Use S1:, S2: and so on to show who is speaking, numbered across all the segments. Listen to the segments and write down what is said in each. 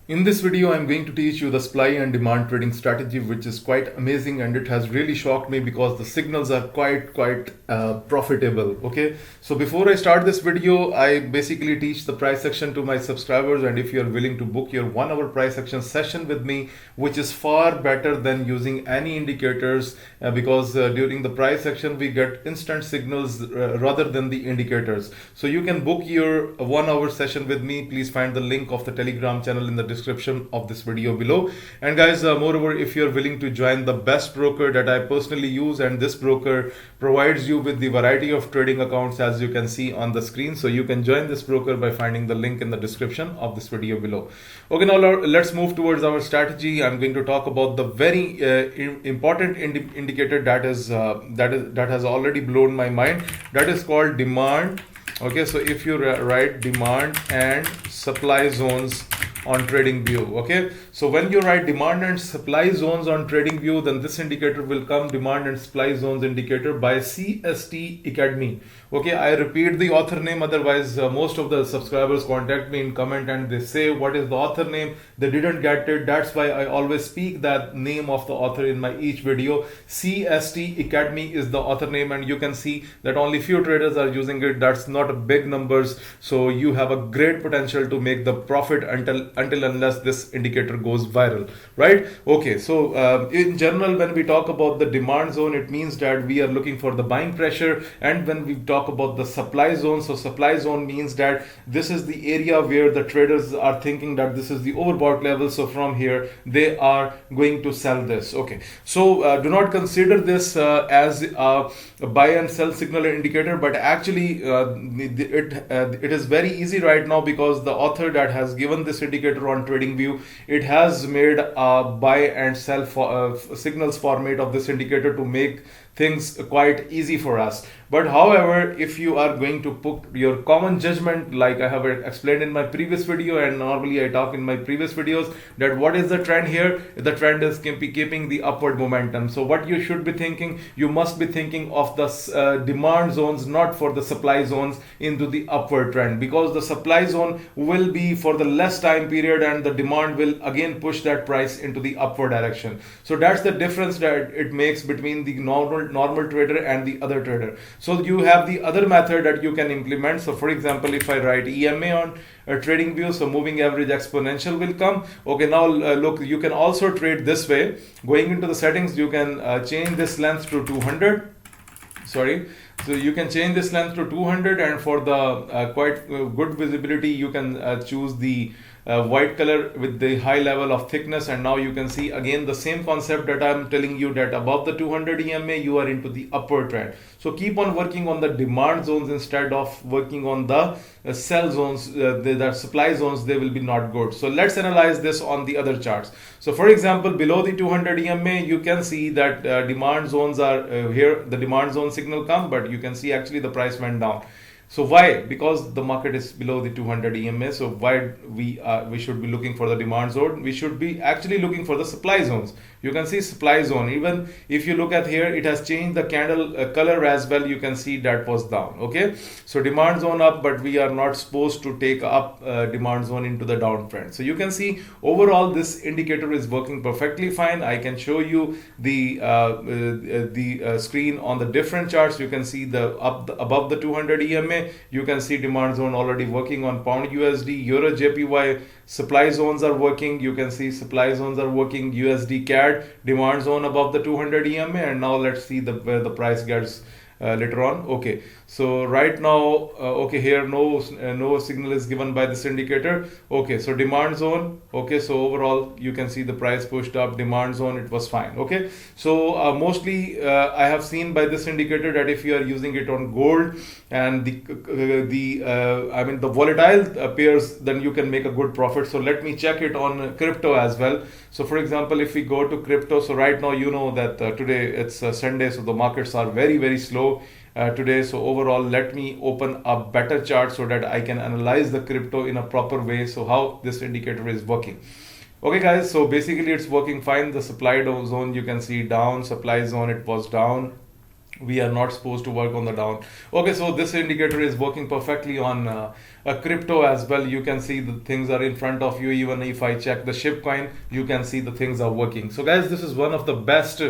S1: In this video, I'm going to teach you the supply and demand trading strategy, which is quite amazing, and it has really shocked me because the signals are quite profitable. Okay, so before I start this video, I basically teach the price action to my subscribers, and if you are willing to book your 1 hour price action session with me, which is far better than using any indicators, because during the price action we get instant signals rather than the indicators. So you can book your 1 hour session with me. Please find the link of the Telegram channel in the description of this video below. And guys, moreover, if you're willing to join the best broker that I personally use, and this broker provides you with the variety of trading accounts as you can see on the screen, so you can join this broker by finding the link in the description of this video below. Okay, now let's move towards our strategy. I'm going to talk about the very important indicator that has already blown my mind. That is called demand. Okay, so if you write demand and supply zones on TradingView. Okay, so when you write demand and supply zones on TradingView, then this indicator will come, demand and supply zones indicator by CST Academy. Okay, I repeat the author name, otherwise most of the subscribers contact me in comment and they say what is the author name, they didn't get it. That's why I always speak that name of the author in my each video. CST Academy is the author name, and you can see that only few traders are using it. That's not a big numbers, so you have a great potential to make the profit until unless this indicator goes viral, right? Okay, so in general, when we talk about the demand zone, it means that we are looking for the buying pressure. And when we talk about the supply zone, so supply zone means that this is the area where the traders are thinking that this is the overbought level, so from here they are going to sell this. Okay, so do not consider this as a buy and sell signal indicator, but actually it is very easy right now, because the author that has given this indicator on TradingView, it has made a buy and sell signals format of this indicator to make things quite easy for us. But however, if you are going to put your common judgment, like I have explained in my previous video, and normally I talk in my previous videos, that what is the trend here? The trend is keeping the upward momentum. So what you should be thinking, you must be thinking of the demand zones, not for the supply zones, into the upward trend, because the supply zone will be for the less time period and the demand will again push that price into the upward direction. So that's the difference that it makes between the normal trader and the other trader. So you have the other method that you can implement. So for example, if I write EMA on TradingView, so moving average exponential will come. Okay, now look, you can also trade this way. Going into the settings, you can change this length to 200. Sorry, so you can change this length to 200, and for the quite good visibility, you can choose the white color with the high level of thickness. And now you can see again the same concept that I'm telling you, that above the 200 EMA you are into the upward trend. So keep on working on the demand zones instead of working on the sell zones. The supply zones, they will be not good. So let's analyze this on the other charts. So for example, below the 200 EMA, you can see that demand zones are here. The demand zone signal come, but you can see actually the price went down. So why? Because the market is below the 200 EMA. So why we should be looking for the demand zone? We should be actually looking for the supply zones. You can see supply zone. Even if you look at here, it has changed the candle color as well. You can see that was down. Okay, so demand zone up, but we are not supposed to take up demand zone into the downtrend. So you can see overall this indicator is working perfectly fine. I can show you the screen on the different charts. You can see above the 200 EMA. You can see demand zone already working on pound USD, euro JPY. Supply zones are working. You can see supply zones are working. USD CAD demand zone above the 200 EMA. And now let's see where the price gets later on. Okay, so right now okay, here no signal is given by this indicator. Okay, so demand zone. Okay, so overall you can see the price pushed up, demand zone, it was fine. Okay, so mostly I have seen by this indicator that if you are using it on gold and the volatile pairs, then you can make a good profit. So let me check it on crypto as well. So for example, if we go to crypto, so right now you know that today it's Sunday, so the markets are very slow today. So overall, let me open a better chart so that I can analyze the crypto in a proper way. So how this indicator is working. Okay guys, so basically it's working fine. The supply zone, you can see down, supply zone, it was down. We are not supposed to work on the down. Okay, so this indicator is working perfectly on crypto as well. You can see the things are in front of you. Even if I check the ship coin, you can see the things are working. So guys, this is one of the best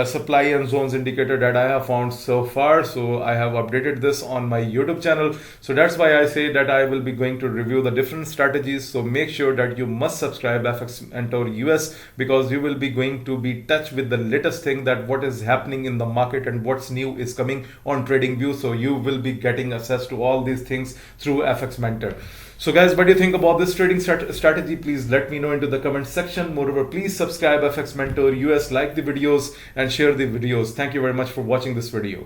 S1: supply and zones indicator that I have found so far. So I have updated this on my YouTube channel. So that's why I say that I will be going to review the different strategies. So make sure that you must subscribe FX Mentor US, because you will be going to be touch with the latest thing, that what is happening in the market and what's new is coming on TradingView. So you will be getting access to all these things through FX Mentor. So guys, what do you think about this trading strategy? Please let me know into the comment section. Moreover, please subscribe FX Mentor US, like the videos and share the videos. Thank you very much for watching this video.